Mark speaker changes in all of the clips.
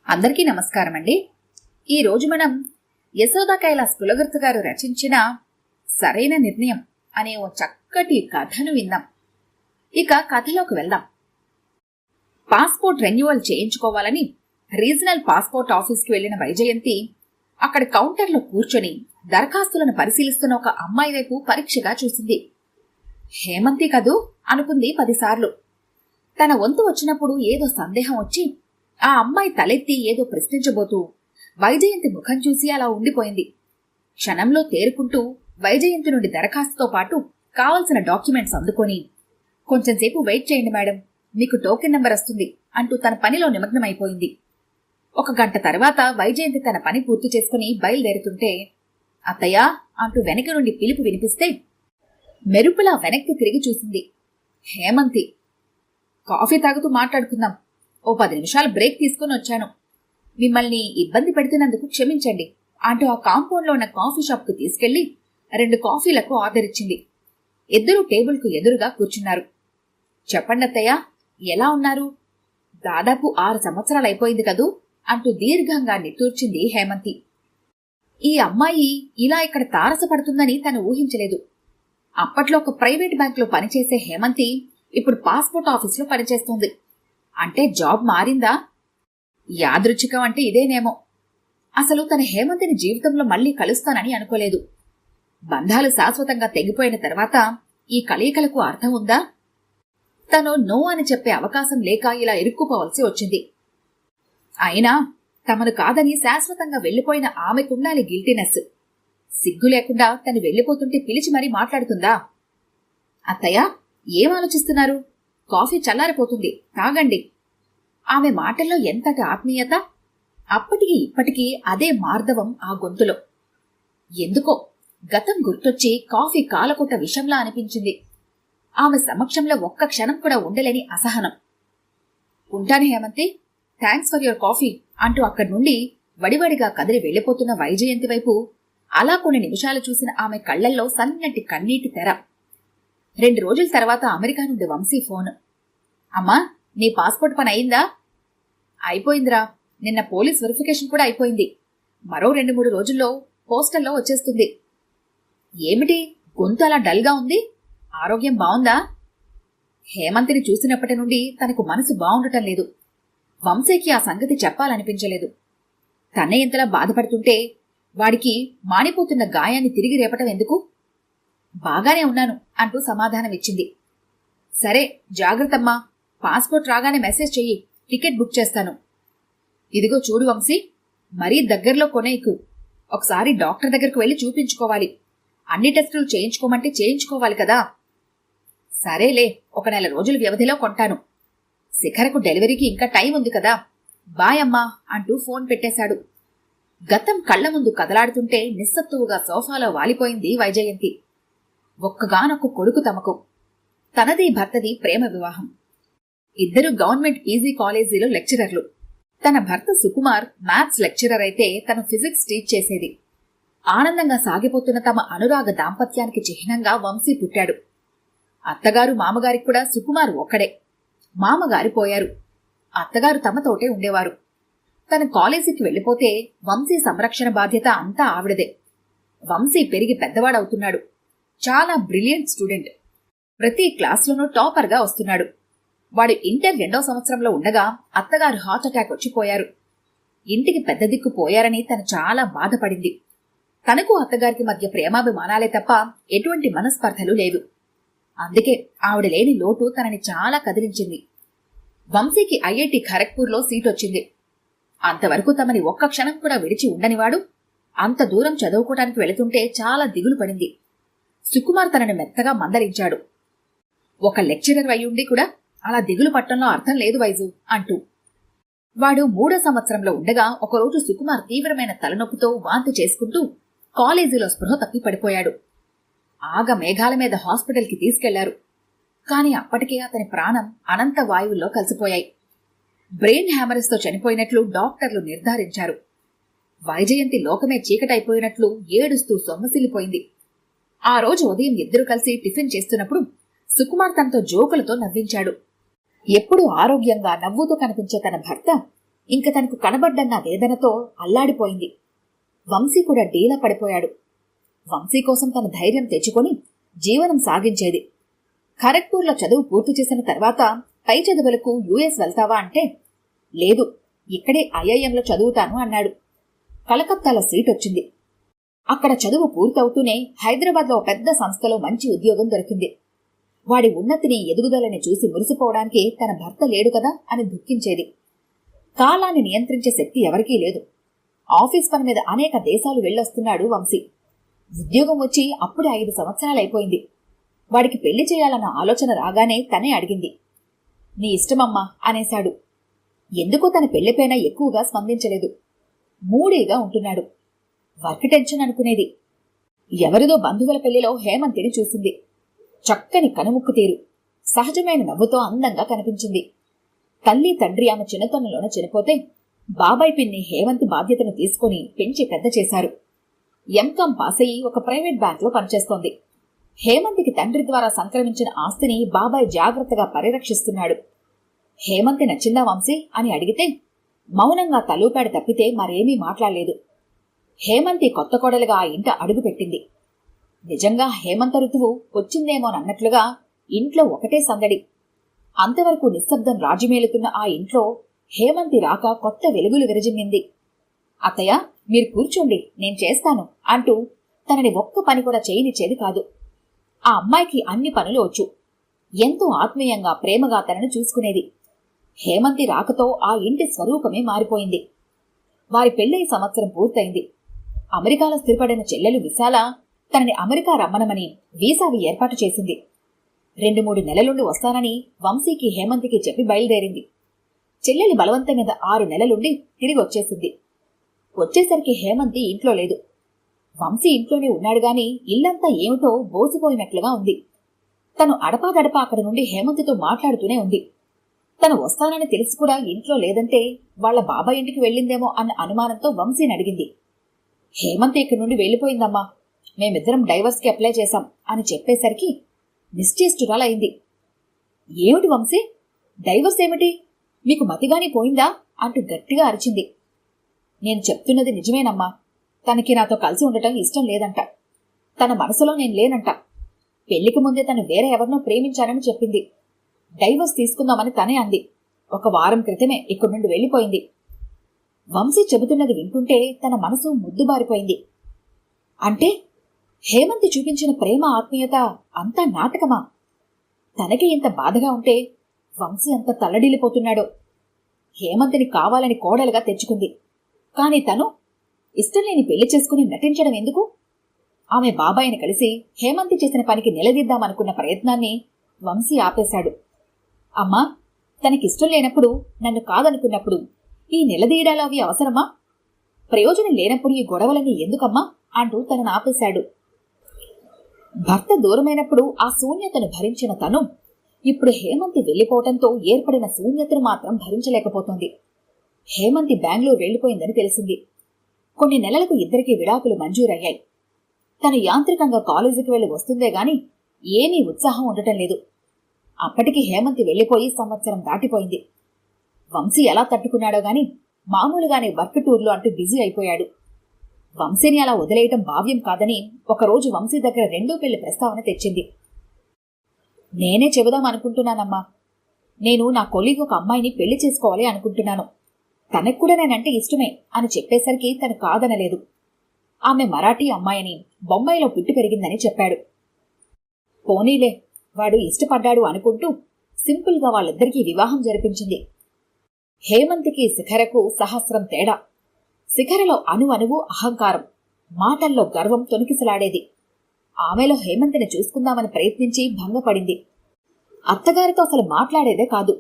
Speaker 1: అందరికీ నమస్కారం అండి. ఈరోజు మనం యశోద కైలాస్ పులగర్తు గారు రచించిన సరైన నిర్ణయం అనే ఓ చక్కటి కథను విందాం. ఇక కథలోకి వెళ్దాం. పాస్పోర్ట్ రెన్యువల్ చేయించుకోవాలని రీజనల్ పాస్పోర్ట్ ఆఫీస్కి వెళ్లిన వైజయంతి అక్కడ కౌంటర్లో కూర్చొని దరఖాస్తులను పరిశీలిస్తున్న ఒక అమ్మాయి వైపు పరీక్షగా చూసింది. హేమంతి కదూ అనుకుంది 10 సార్లు. తన వంతు వచ్చినప్పుడు ఏదో సందేహం వచ్చి ఆ అమ్మాయి తలెత్తి ఏదో ప్రశ్నించబోతూ వైజయంతి ముఖం చూసి అలా ఉండిపోయింది. క్షణంలో తేరుకుంటూ వైజయంతి నుండి దరఖాస్తుతో పాటు కావలసిన డాక్యుమెంట్స్ అందుకొని, కొంచెంసేపు వెయిట్ చేయండి మేడం, మీకు టోకెన్ నెంబర్ వస్తుంది అంటూ తన పనిలో నిమగ్నమైపోయింది. 1 గంట తర్వాత వైజయంతి తన పని పూర్తి చేసుకుని బయలుదేరుతుంటే, అత్తయ్యా అంటూ వెనక నుండి పిలుపు వినిపిస్తే మెరుపులా వెనక్కి తిరిగి చూసింది. హేమంతి. కాఫీ తాగుతూ మాట్లాడుకుందాం, ఓ 10 నిమిషాలు బ్రేక్ తీసుకుని వచ్చాను, మిమ్మల్ని ఇబ్బంది పెడుతున్నందుకు క్షమించండి అంటూ ఆ కాంపౌండ్లో ఉన్న కాఫీ షాప్కు తీసుకెళ్లి 2 కాఫీలకు ఆర్డర్ ఇచ్చింది. ఇద్దరూ టేబుల్కు ఎదురుగా కూర్చున్నారు. చెప్పండి అత్తయ్య, ఎలా ఉన్నారు? దాదాపు 6 సంవత్సరాలు అయిపోయింది కదూ అంటూ దీర్ఘంగా నిట్టూర్చింది హేమంతి. ఈ అమ్మాయి ఇలా ఇక్కడ తారసపడుతుందని తను ఊహించలేదు. అప్పట్లో ఒక ప్రైవేట్ బ్యాంకులో పనిచేసే హేమంతి ఇప్పుడు పాస్పోర్ట్ ఆఫీసులో పనిచేస్తోంది. అంటే జాబ్ మారిందా? యాదృచ్ఛికం అంటే ఇదేనేమో. అసలు తన హేమంతిని జీవితంలో మళ్లీ కలుస్తానని అనుకోలేదు. బంధాలు శాశ్వతంగా తెగిపోయిన తర్వాత ఈ కలయికలకు అర్థం ఉందా? తను నో అని చెప్పే అవకాశం లేక ఇలా ఇరుక్కుపోవలసి వచ్చింది. అయినా తమను కాదని శాశ్వతంగా వెళ్లిపోయిన ఆమెకుండాలి గిల్టీనెస్. సిగ్గు లేకుండా తను వెళ్లిపోతుంటే పిలిచి మరీ మాట్లాడుతుందా? అత్తయ్య, ఏం ఆలోచిస్తున్నారు? కాఫీ చల్లారిపోతుంది, తాగండి. ఆమె మాటల్లో ఎంతటి ఆత్మీయత! అప్పటికి ఇప్పటికీ అదే మార్దవం ఆ గొంతులో. ఎందుకో గతం గుర్తొచ్చి కాఫీ కాలకొట్ట విషంలా అనిపించింది. ఆమె సమక్షంలో ఒక్క క్షణం కూడా ఉండలేని అసహనం. ఉంటాను Hemanthi, thanks for your coffee అంటూ అక్కడి నుండి వడివడిగా కదిలి వెళ్లిపోతున్న వైజయంతి వైపు అలా కొన్ని నిమిషాలు చూసిన ఆమె కళ్లల్లో సన్నటి కన్నీటి తెర. 2 రోజుల తర్వాత అమెరికా నుండి వంశీ ఫోన్. అమ్మా, నీ పాస్పోర్ట్ పని అయిందా? అయిపోయిందిరా, నిన్న పోలీస్ వెరిఫికేషన్ కూడా అయిపోయింది. మరో 2-3 రోజుల్లో పోస్టల్లో వచ్చేస్తుంది. ఏమిటి గొంతు అలా డల్గా ఉంది? ఆరోగ్యం బావుందా? హేమంతిని చూసినప్పటి నుండి తనకు మనసు బావుండటం లేదు. వంశీకి ఆ సంగతి చెప్పాలనిపించలేదు. తనే ఇంతలా బాధపడుతుంటే వాడికి మానిపోతున్న గాయాన్ని తిరిగి రేపటం ఎందుకు? బాగానే ఉన్నాను అంటూ సమాధానమిచ్చింది. సరే, జాగ్రత్తమ్మా, పాస్పోర్ట్ రాగానే మెసేజ్ చెయ్యి, టికెట్ బుక్ చేస్తాను. ఇదిగో చూడు వంశీ, మరీ దగ్గరలో కొనేకు. ఒకసారి డాక్టర్ దగ్గరకు వెళ్లి చూపించుకోవాలి. అన్ని టెస్టులు చేయించుకోమంటే చేయించుకోవాలి కదా. సరేలే, 1 నెల రోజుల వ్యవధిలో కొంటాను. శిఖరకు డెలివరీకి ఇంకా టైం ఉంది కదా. బాయ్ అమ్మా అంటూ ఫోన్ పెట్టేశాడు. గతం కళ్ల ముందు కదలాడుతుంటే నిస్సత్తువుగా సోఫాలో వాలిపోయింది వైజయంతి. ఒక్కగానొక్క కొడుకు తమకు. తనది భర్తది ప్రేమ వివాహం. ఇద్దరు గవర్నమెంట్ పీజీ కాలేజీలో లెక్చరర్లు. తన భర్త సుకుమార్ మ్యాథ్స్ లెక్చరర్ అయితే తను ఫిజిక్స్ టీచ్ చేసేది. ఆనందంగా సాగిపోతున్న తమ అనురాగ దాంపత్యానికి చిహ్నంగా వంశీ పుట్టాడు. అత్తగారు మామగారికి కూడా సుకుమార్ ఒక్కడే. మామగారు పోయారు. అత్తగారు తమతోటే ఉండేవారు. తన కాలేజీకి వెళ్లిపోతే వంశీ సంరక్షణ బాధ్యత అంతా ఆవిడదే. వంశీ పెరిగి పెద్దవాడవుతున్నాడు. చాలా బ్రిలియంట్ స్టూడెంట్. ప్రతి క్లాస్లోనూ టాపర్గా వస్తున్నాడు. వాడు ఇంటర్ 2వ సంవత్సరంలో ఉండగా అత్తగారు హార్ట్ అటాక్ వచ్చిపోయారు. ఇంటికి పెద్ద దిక్కు పోయారని తను చాలా బాధపడింది. తనకు అత్తగారికి మధ్య ప్రేమాభిమానాలే తప్ప ఎటువంటి మనస్పర్ధలు లేవు. అందుకే ఆవిడ లేని లోటు తనని చాలా కదిలించింది. వంశీకి ఐఐటి ఖరగ్పూర్లో సీటొచ్చింది. అంతవరకు తమని ఒక్క క్షణం కూడా విడిచి ఉండనివాడు అంత దూరం చదువుకోవటానికి వెళుతుంటే చాలా దిగులు పడింది. సుకుమార్ తనని మెత్తగా మందలించాడు. ఒక లెక్చరర్ అయ్యుండి కూడా అలా దిగులు పట్టంలో అర్థం లేదు వైజు అంటూ. వాడు 3వ సంవత్సరంలో ఉండగా ఒకరోజు సుకుమార్ తీవ్రమైన తలనొప్పితో వాంతి చేసుకుంటూ కాలేజీలో స్పృహ తప్పి పడిపోయాడు. ఆగ మేఘాల మీద హాస్పిటల్కి తీసుకెళ్లారు. కాని అప్పటికే అతని ప్రాణం అనంత వాయువుల్లో కలిసిపోయాయి. బ్రెయిన్ హ్యామరేజ్తో చనిపోయినట్లు డాక్టర్లు నిర్ధారించారు. వైజయంతి లోకమే చీకటైపోయినట్లు ఏడుస్తూ సొమ్మసిల్లిపోయింది. ఆ రోజు ఉదయం ఇద్దరు కలిసి టిఫిన్ చేస్తున్నప్పుడు సుకుమార్ తనతో జోకులతో నవ్వించాడు. ఎప్పుడూ ఆరోగ్యంగా నవ్వుతూ కనిపించే తన భర్త ఇంక తనకు కనబడ్డన్న వేదనతో అల్లాడిపోయింది. వంశీ కూడా డీలా పడిపోయాడు. వంశీ కోసం తన ధైర్యం తెచ్చుకొని జీవనం సాగించేది. ఖరగ్పూర్లో చదువు పూర్తి చేసిన తర్వాత పై చదువులకు యుఎస్ వెళ్తావా అంటే, లేదు, ఇక్కడే ఐఐఎంలో చదువుతాను అన్నాడు. కలకత్తాలో సీటొచ్చింది. అక్కడ చదువు పూర్తవుతూనే హైదరాబాద్లో పెద్ద సంస్థలో మంచి ఉద్యోగం దొరికింది. వాడి ఉన్నతిని ఎదుగుదలని చూసి మురిసిపోవడానికి తన భర్త లేడు కదా అని దుఃఖించేది. కాలాన్ని నియంత్రించే శక్తి ఎవరికీ లేదు. ఆఫీస్ పని మీద అనేక దేశాలు వెళ్ళొస్తున్నాడు వంశీ. ఉద్యోగం వచ్చి అప్పుడే 5 సంవత్సరాలైపోయింది. వాడికి పెళ్లి చేయాలన్న ఆలోచన రాగానే తనే అడిగింది. నీ ఇష్టమమ్మా అనేశాడు. ఎందుకో తన పెళ్లిపైన ఎక్కువగా స్పందించలేదు. మూడీగా ఉంటున్నాడు. వర్క్ టెన్షన్ అనుకునేది. ఎవరిదో బంధువుల పెళ్లిలో హేమంతిని చూసింది. చక్కని కనుముక్కు తీరు, సహజమైన నవ్వుతో అందంగా కనిపించింది. తల్లి తండ్రి ఆమె చిన్నతనంలోనే చనిపోతే బాబాయ్ పిన్ని హేమంతి బాధ్యతను తీసుకుని పెంచి పెద్ద చేశారు. ఎంకాం పాస్ అయ్యి ఒక ప్రైవేట్ బ్యాంకులో పనిచేస్తోంది. హేమంతికి తండ్రి ద్వారా సంక్రమించిన ఆస్తిని బాబాయ్ జాగ్రత్తగా పరిరక్షిస్తున్నాడు. హేమంతి నచ్చిందా వంశీ అని అడిగితే మౌనంగా తలూపాడు తప్పితే మరేమీ మాట్లాడలేదు. హేమంతి కొత్త కోడలుగా ఆ ఇంట అడుగుపెట్టింది. నిజంగా హేమంత ఋతువు వచ్చిందేమోనన్నట్లుగా ఇంట్లో ఒకటే సందడి. అంతవరకు నిశ్శబ్దం రాజుమేలుతున్న ఆ ఇంట్లో హేమంతి రాక కొత్త వెలుగులు విరజిమ్మింది. అత్తయ్య, మీరు కూర్చోండి, నేను చేస్తాను అంటూ తనని ఒక్క పని కూడా చేయనిచ్చేది కాదు. ఆ అమ్మాయికి అన్ని పనులు వచ్చు. ఎంతో ఆత్మీయంగా ప్రేమగా తనను చూసుకునేది. హేమంతి రాకతో ఆ ఇంటి స్వరూపమే మారిపోయింది. వారి పెళ్లి సంవత్సరం పూర్తయింది. అమెరికాలో స్థిరపడిన చెల్లెలు విశాల తనని అమెరికా రమ్మనమని వీసావి ఏర్పాటు చేసింది. 2-3 నెలలుండి వస్తానని వంశీకి హేమంతికి చెప్పి బయలుదేరింది. చెల్లెలి బలవంతం మీద 6 నెలలుండి తిరిగి వచ్చేసింది. వచ్చేసరికి హేమంతి ఇంట్లో లేదు. వంశీ ఇంట్లోనే ఉన్నాడుగాని ఇల్లంతా ఏమిటో బోసిపోయినట్లుగా ఉంది. తను అడపాదడపా అక్కడి నుండి హేమంతితో మాట్లాడుతూనే ఉంది. తను వస్తానని తెలిసి కూడా ఇంట్లో లేదంటే వాళ్ల బాబాయ్ ఇంటికి వెళ్ళిందేమో అన్న అనుమానంతో వంశీని అడిగింది. హేమంతి ఇక్కడి నుండి వెళ్ళిపోయిందమ్మా, మేమిద్దరం డైవర్స్కి అప్లై చేశాం అని చెప్పేసరికి నిశ్చేష్టురాలైంది. ఏమిటి వంశీ, డైవర్స్ ఏమిటి, మీకు మతిగాని పోయిందా అంటూ గట్టిగా అరిచింది. నేను చెప్తున్నది నిజమేనమ్మా, తనకి నాతో కలిసి ఉండటం ఇష్టం లేదంట. తన మనసులో నేను లేనంట. పెళ్లికి ముందే తను వేరే ఎవరినో ప్రేమించానని చెప్పింది. డైవర్స్ తీసుకుందామని తనే అంది. 1 వారం క్రితమే ఇక్కడి నుండి వెళ్ళిపోయింది. వంశీ చెబుతున్నది వింటుంటే తన మనసు ముద్దుబారిపోయింది. అంటే హేమంతి చూపించిన ప్రేమ ఆత్మీయత అంతా నాటకమా? తనకి ఇంత బాధగా ఉంటే వంశీ అంత తల్లడిల్లిపోతున్నాడో. హేమంతిని కావాలని కోడలుగా తెచ్చుకుంది. కాని తను ఇష్టం లేని పెళ్లి చేసుకుని నటించడం ఎందుకు? ఆమె బాబాయిని కలిసి హేమంతి చేసిన పనికి నిలదీద్దామనుకున్న ప్రయత్నాన్ని వంశీ ఆపేశాడు. అమ్మా, తనకిష్టం లేనప్పుడు, నన్ను కాదనుకున్నప్పుడు ఈ నిలదీయడాలు అవి అవసరమా? ప్రయోజనం లేనప్పుడు ఈ గొడవలన్నీ ఎందుకమ్మా అంటూ తనను ఆపేశాడు. భర్త దూరమైనప్పుడు ఆ శూన్యతను భరించిన తను ఇప్పుడు హేమంతి వెళ్లిపోవటంతో ఏర్పడిన శూన్యతను మాత్రం భరించలేకపోతోంది. హేమంతి బెంగళూరు వెళ్లిపోయిందని తెలిసింది. కొన్ని నెలలకు ఇద్దరికీ విడాకులు మంజూరయ్యాయి. తను యాంత్రికంగా కాలేజీకి వెళ్లి వస్తుందే గాని ఏమీ ఉత్సాహం ఉండటం లేదు. అప్పటికి హేమంతి వెళ్లిపోయి సంవత్సరం దాటిపోయింది. వంశీ ఎలా తట్టుకున్నాడో గాని మామూలుగానే వర్క్ టూర్లు అంటూ బిజీ అయిపోయాడు. వంశీని అలా వదిలేయటం భావ్యం కాదని ఒకరోజు వంశీ దగ్గర 2వ పెళ్లి ప్రస్తావన తెచ్చింది. నేనే చెబుదాం అనుకుంటున్నానమ్మా. నేను నా కొలీగ్ ఒక అమ్మాయిని పెళ్లి చేసుకోవాలి అనుకుంటున్నాను. తనకు కూడా నేనంటే ఇష్టమే అని చెప్పేసరికి తను కాదనలేదు. ఆమె మరాఠీ అమ్మాయిని, బొంబాయిలో పుట్టి పెరిగిందని చెప్పాడు. పోనీలే, వాడు ఇష్టపడ్డాడు అనుకుంటూ సింపుల్గా వాళ్ళిద్దరికీ వివాహం జరిపించింది. హేమంతికి శిఖరకు సహస్రం తేడా. శిఖరలో అణువణువు అహంకారం, మాటల్లో గర్వం తొణికిసలాడేది. ఆమెలో హేమంతిని చూసుకుందామని ప్రయత్నించి భంగపడింది. అత్తగారితో అసలు మాట్లాడేదే కాదు.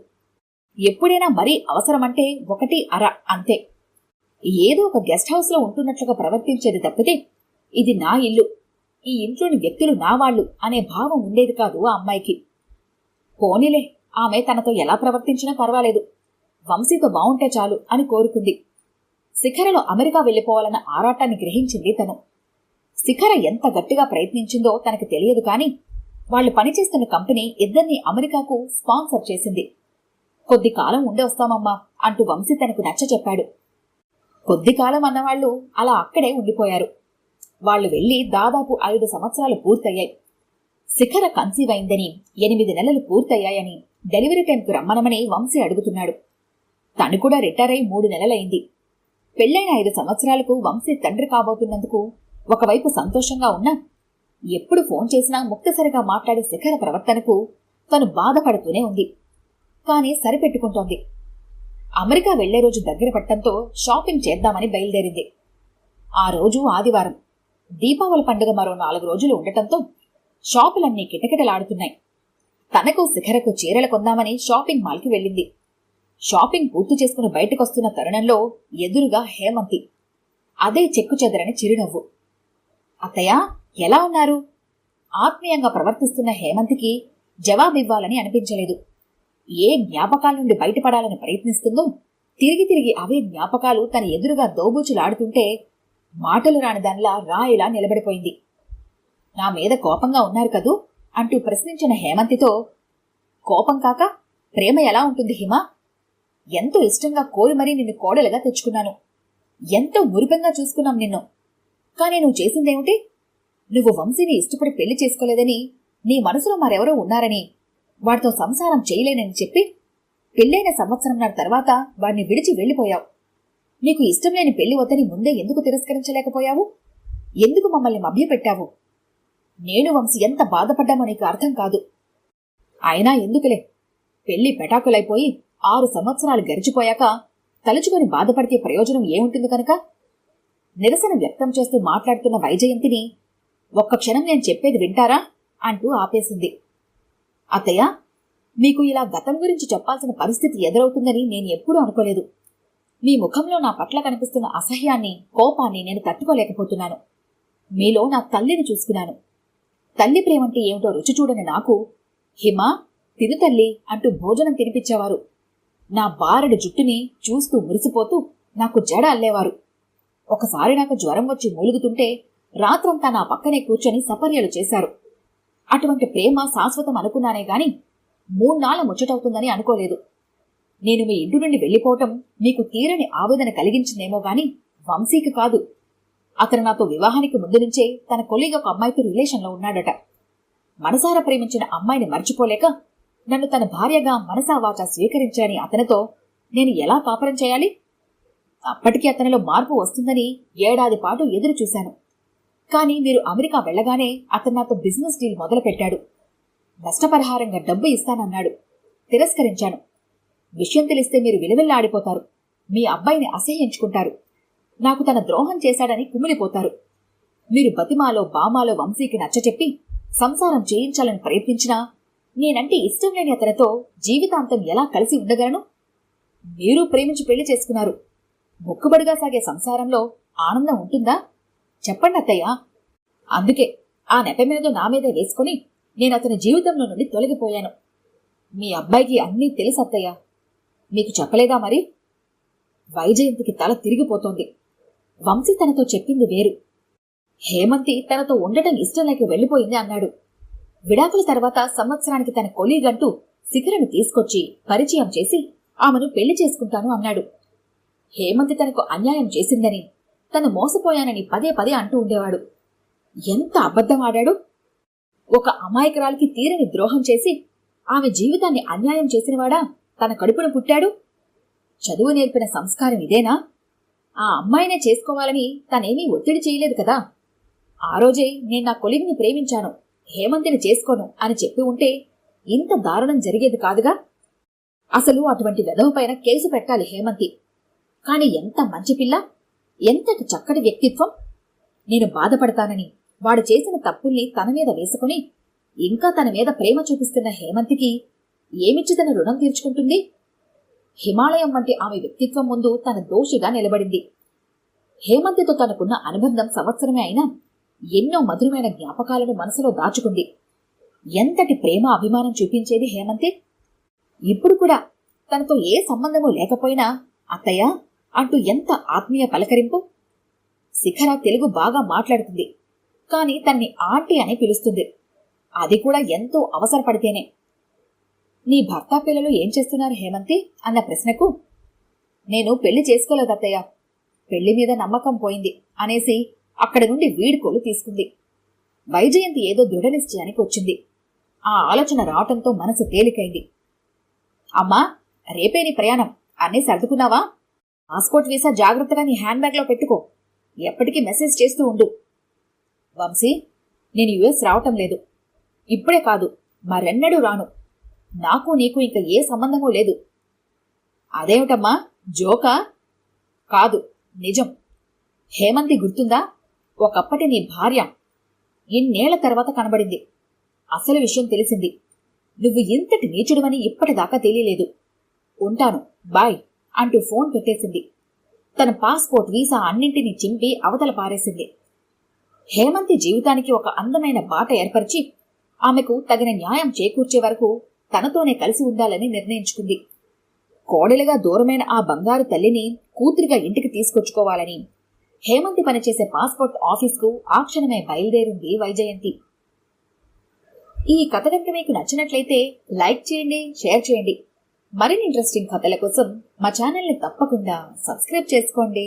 Speaker 1: ఎప్పుడైనా మరీ అవసరమంటే 1 అర అంతే. ఏదో ఒక గెస్ట్ హౌస్లో ఉంటున్నట్లుగా ప్రవర్తించేది తప్పితే ఇది నా ఇల్లు, ఈ ఇంట్లోని వ్యక్తులు నా వాళ్ళు అనే భావం ఉండేది కాదు ఆ అమ్మాయికి. పోనీలే, ఆమె తనతో ఎలా ప్రవర్తించినా పర్వాలేదు, వంశీతో బావుంటే చాలు అని కోరుకుంది. శిఖరలో అమెరికా వెళ్లిపోవాలన్న ఆరాటాన్ని గ్రహించింది తను. శిఖర ఎంత గట్టిగా ప్రయత్నించిందో తనకు తెలియదు కాని వాళ్లు పనిచేస్తున్న కంపెనీ ఇద్దరినీ అమెరికాకు స్పాన్సర్ చేసింది. కొద్ది కాలం ఉండి వస్తామమ్మా, అంటూ వంశీ తనకు నచ్చ చెప్పాడు. కొద్ది కాలం అన్నవాళ్లు అలా అక్కడే ఉండిపోయారు. వాళ్లు వెళ్లి దాదాపు 5 సంవత్సరాలు పూర్తయ్యాయి. శిఖర కన్సీవ్ అయిందని, 8 నెలలు పూర్తయ్యాయని, డెలివరీ టైంకు రమ్మనమని వంశీ అడుగుతున్నాడు. తను కూడా రిటైర్ అయి 3 నెలలైంది. పెళ్లైన 5 సంవత్సరాలకు వంశీ తండ్రి కాబోతున్నందుకు ఒకవైపు సంతోషంగా ఉన్నా, ఎప్పుడు ఫోన్ చేసినా ముక్తసరిగా మాట్లాడే శిఖర ప్రవర్తనకు తను బాధపడుతూనే ఉంది. కాని సరిపెట్టుకుంటోంది. అమెరికా వెళ్లే రోజు దగ్గర పట్టంతో షాపింగ్ చేద్దామని బయలుదేరింది. ఆ రోజు ఆదివారం. దీపావళి పండుగ మరో 4 రోజులు ఉండటంతో షాపులన్నీ కిటకిటలాడుతున్నాయి. తనకు శిఖరకు చీరలు కొందామని షాపింగ్ మాల్కి వెళ్ళింది. షాపింగ్ పూర్తి చేసుకుని బయటకొస్తున్న తరుణంలో ఎదురుగా హేమంతి. అదే చెక్కు చెదరని చిరునవ్వు. అత్తయ్యా, ఎలా ఉన్నారు? ఆత్మీయంగా ప్రవర్తిస్తున్న హేమంతికి జవాబివ్వాలని అనిపించలేదు. ఏ జ్ఞాపకాల నుండి బయటపడాలని ప్రయత్నిస్తుందో తిరిగి తిరిగి అవే జ్ఞాపకాలు తన ఎదురుగా దోబూచులాడుతుంటే మాటలు రాని దానిలా రాయిలా నిలబడిపోయింది. నా మీద కోపంగా ఉన్నారు కదూ అంటూ ప్రశ్నించిన హేమంతితో, కోపం కాక ప్రేమ ఎలా ఉంటుంది హిమా? ఎంతో ఇష్టంగా కోరి మరీ నిన్ను కోడలుగా తెచ్చుకున్నాను. ఎంతో మురిపెంగా చూసుకున్నాం నిన్ను. కానీ నువ్వు చేసిందేమిటి? నువ్వు వంశీని ఇష్టపడి పెళ్లి చేసుకోలేదని, నీ మనసులో మరెవరో ఉన్నారని, వాడితో సంసారం చేయలేనని చెప్పి పెళ్లైన సంవత్సరంన్నర తర్వాత వాడిని విడిచి వెళ్లిపోయావు. నీకు ఇష్టం లేని పెళ్లి వద్దని ముందే ఎందుకు తిరస్కరించలేకపోయావు? ఎందుకు మమ్మల్ని మభ్యపెట్టావు? నేను వంశీ ఎంత బాధపడ్డామో నీకు అర్థం కాదు. అయినా ఎందుకులే, పెళ్లి పెటాకులైపోయి 6 సంవత్సరాలు గడిచిపోయాక తలుచుకొని బాధపడితే ప్రయోజనం ఏముంటుంది కనుక? నిరసన వ్యక్తం చేస్తూ మాట్లాడుతున్న వైజయంతిని, ఒక్క క్షణం నేను చెప్పేది వింటారా అంటూ ఆపేసింది. అత్తయ్య, మీకు ఇలా గతం గురించి చెప్పాల్సిన పరిస్థితి ఎదురవుతుందని నేను ఎప్పుడూ అనుకోలేదు. మీ ముఖంలో నా పట్ల కనిపిస్తున్న అసహ్యాన్ని, కోపాన్ని నేను తట్టుకోలేకపోతున్నాను. మీలో నా తల్లిని చూసుకున్నాను. తల్లి ప్రేమంటే ఏమిటో రుచి చూడని నాకు, హిమా తిను తల్లి అంటూ భోజనం తినిపించేవారు. నా బారెడు జుట్టుని చూస్తూ మురిసిపోతూ నాకు జడ అల్లేవారు. ఒకసారి నాకు జ్వరం వచ్చి మూలుగుతుంటే రాత్రంతా నా పక్కనే కూర్చొని సపర్యలు చేశారు. అటువంటి ప్రేమ శాశ్వతం అనుకున్నానే గాని 3 నాళ్ల ముచ్చటవుతుందని అనుకోలేదు. నేను మీ ఇంటి నుండి వెళ్లిపోవటం మీకు తీరని ఆవేదన కలిగించిందేమో గాని వంశీకి కాదు. అతను నాతో వివాహానికి ముందు నుంచే తన కొలీగ్ ఒక అమ్మాయితో రిలేషన్లో ఉన్నాడట. మనసారా ప్రేమించిన అమ్మాయిని మర్చిపోలేక నన్ను తన భార్యగా మనసావాచ స్వీకరించాని అతనితో నేను ఎలా కాపురం చేయాలి? అప్పటికీ అతనిలో మార్పు వస్తుందని 1 ఏడాది పాటు ఎదురు చూశాను. కానీ మీరు అమెరికా వెళ్లగానే అతను నాతో బిజినెస్ డీల్ మొదలుపెట్టాడు. నష్టపరిహారంగా డబ్బు ఇస్తానన్నాడు. తిరస్కరించాను. విషయం తెలిస్తే మీరు విలువెల్లాడిపోతారు. మీ అబ్బాయిని అసహ్యించుకుంటారు. నాకు తన ద్రోహం చేశాడని కుమిలిపోతారు. మీరు బతిమాలో బామాలో వంశీకి నచ్చచెప్పి సంసారం చేయించాలని ప్రయత్నించినా నేనంటే ఇష్టం లేని అతనితో జీవితాంతం ఎలా కలిసి ఉండగలను? మీరు ప్రేమించి పెళ్లి చేసుకున్నారు. మొక్కుబడిగా సాగే సంసారంలో ఆనందం ఉంటుందా? చెప్పండి అత్తయ్య. అందుకే ఆ నెప మీద నా మీదే వేసుకుని నేను అతని జీవితంలో నుండి తొలగిపోయాను. మీ అబ్బాయికి అన్నీ తెలుసు అత్తయ్య. మీకు చెప్పలేదా మరి? వైజయంతికి తల తిరిగిపోతోంది. వంశీ తనతో చెప్పింది వేరు. హేమంతి తనతో ఉండటం ఇష్టం లేక వెళ్లిపోయింది అన్నాడు. విడాకుల తర్వాత సంవత్సరానికి తన కొలీగంటూ శిఖరను తీసుకొచ్చి పరిచయం చేసి ఆమెను పెళ్లి చేసుకుంటాను అన్నాడు. హేమంతి తనకు అన్యాయం చేసిందని, తను మోసపోయానని పదే పదే అంటూ ఉండేవాడు. ఎంత అబద్ధం ఆడాడు! ఒక అమాయకురాలికి తీరని ద్రోహం చేసి ఆమె జీవితాన్ని అన్యాయం చేసినవాడా తన కడుపున పుట్టాడు? చదువు నేర్పిన సంస్కారం ఇదేనా? ఆ అమ్మాయినే చేసుకోవాలని తనేమీ ఒత్తిడి చేయలేదు కదా. ఆ రోజే నేను నా కొలిగిని ప్రేమించాను, హేమంతిని చేసుకోను అని చెప్పి ఉంటే ఇంత దారుణం జరిగేది కాదుగా. అసలు అటువంటి వెధవపైన కేసు పెట్టాలి హేమంతి. కాని ఎంత మంచి పిల్ల, ఎంతటి చక్కటి వ్యక్తిత్వం! నేను బాధపడతానని వాడు చేసిన తప్పుల్ని తన మీద వేసుకుని ఇంకా తన మీద ప్రేమ చూపిస్తున్న హేమంతికి ఏమిచ్చి తన రుణం తీర్చుకుంటుంది? హిమాలయం వంటి ఆమె వ్యక్తిత్వం ముందు తన దోషిగా నిలబడింది. హేమంతితో తనకున్న అనుబంధం సంవత్సరమే అయినా ఎన్నో మధురమైన జ్ఞాపకాలను మనసులో దాచుకుంది. ఎంతటి ప్రేమ అభిమానం చూపించేది హేమంతి. ఇప్పుడు కూడా తనతో ఏ సంబంధమూ లేకపోయినా అత్తయ్య అంటూ ఎంత ఆత్మీయ పలకరింపు. శిఖర తెలుగు బాగా మాట్లాడుతుంది, కాని తన్ని ఆంటీ అని పిలుస్తుంది. అది కూడా ఎంతో అవసరపడితేనే. నీ భర్త పిల్లలు ఏం చేస్తున్నారు హేమంతి అన్న ప్రశ్నకు నేను పెళ్లి చేసుకోలేదత్తయ్య, పెళ్లి మీద నమ్మకం పోయింది అనేసి అక్కడి నుండి వీడ్కోలు తీసుకుంది. వైజయంతి ఏదో దృఢ నిశ్చయానికి వచ్చింది. ఆ ఆలోచన రావటంతో మనసు తేలికైంది. అమ్మా, రేపే నీ ప్రయాణం, అన్నీ సర్దుకున్నావా? పాస్పోర్ట్ వీసా జాగ్రత్తగా నీ హ్యాండ్ బ్యాగ్లో పెట్టుకో. ఎప్పటికీ మెసేజ్ చేస్తూ ఉండు. వంశీ, నేను యుఎస్ రావటం లేదు. ఇప్పుడే కాదు, మరెన్నడూ రాను. నాకు నీకు ఇంక ఏ సంబంధమూ లేదు. అదేమిటమ్మా, జోకా? కాదు, నిజం. హేమంతి గుర్తుందా? ఒకప్పటి నీ భార్య. ఇన్నేళ్ల తర్వాత కనబడింది. అసలు విషయం తెలిసింది. నువ్వు ఇంతటి నీచుడువని ఇప్పటిదాకా తెలియలేదు. ఉంటాను, బాయ్ అంటూ ఫోన్ పెట్టేసింది. తన పాస్పోర్ట్ వీసా అన్నింటినీ చింపి అవతల పారేసింది. హేమంతి జీవితానికి ఒక అందమైన బాట ఏర్పరిచి ఆమెకు తగిన న్యాయం చేకూర్చే వరకు తనతోనే కలిసి ఉండాలని నిర్ణయించుకుంది. కోడలిగా దూరమైన ఆ బంగారు తల్లిని కూతురిగా ఇంటికి తీసుకొచ్చుకోవాలని హేమంతి పనిచేసే పాస్పోర్ట్ ఆఫీస్కు ఆ క్షణమే బయలుదేరింది వైజయంతి. ఈ కథ కనుక మీకు నచ్చినట్లయితే లైక్ చేయండి, షేర్ చేయండి. మరిన్ని ఇంట్రెస్టింగ్ కథల కోసం మా ఛానల్ని తప్పకుండా సబ్స్క్రైబ్ చేసుకోండి.